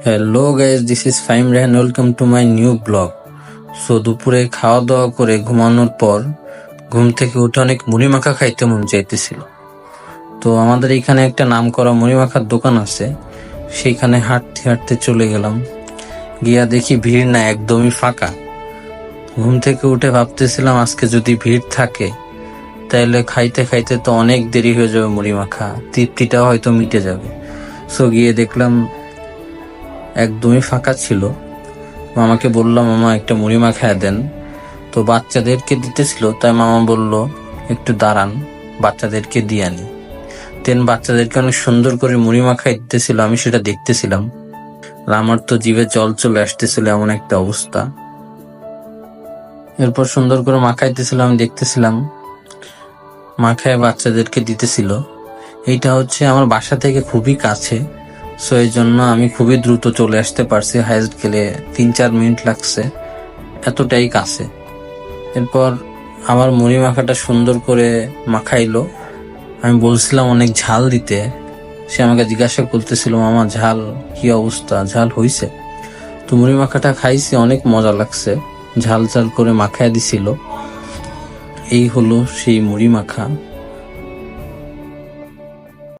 Hello guys, this is Faim Rehan, welcome to my new blog. So দুপুরে খাওয়া দাওয়া করে ঘুমানোর পর ঘুম থেকে উঠে অনেক মুড়ি মাখা খাইতে মন চাইতেছিল। তো আমাদের এখানে একটা নামকরা মুড়ি মাখার দোকান আছে, সেইখানে হাঁটতে হাঁটতে চলে গেলাম। গিয়া দেখি ভিড় না, একদমই ফাঁকা। ঘুম থেকে উঠে ভাবতেছিলাম আজকে যদি ভিড় থাকে তাহলে খাইতে খাইতে তো অনেক দেরি হয়ে যাবে, মুড়ি মাখা তৃপ্তিটাও হয়তো মিটে যাবে। সো গিয়ে দেখলাম একদমই ফাঁকা ছিল। মামাকে বললাম, মামা একটা মুড়ি মাখায় দেন। তো বাচ্চাদেরকে দিতেছিল, তাই মামা বলল একটু দাঁড়ান, বাচ্চাদেরকে দিয়ে আনি। দেন বাচ্চাদেরকে অনেক সুন্দর করে মুড়ি মাখাই দিতেছিল, আমি সেটা দেখতেছিলাম। আর আমার তো জিভে জল চলে আসতেছিল, এমন একটা অবস্থা। এরপর সুন্দর করে মাখাইতেছিল, আমি দেখতেছিলাম, মাখায় বাচ্চাদেরকে দিতেছিল। এইটা হচ্ছে আমার বাসা থেকে খুবই কাছে, সো এই জন্য আমি খুবই দ্রুত চলে আসতে পারছি। হাইস্ট গেলে 3-4 মিনিট লাগছে, এতটাই কাছে। এরপর আমার মুড়ি মাখাটা সুন্দর করে মাখাইলো। আমি বলছিলাম অনেক ঝাল দিতে, সে আমাকে জিজ্ঞাসা করতেছিল, মামা ঝাল কি অবস্থা, ঝাল হইছে? তো মুড়ি মাখাটা খাইছি, অনেক মজা লাগছে, ঝাল ঝাল করে মাখায় দিছিল। এই হলো সেই মুড়ি মাখা।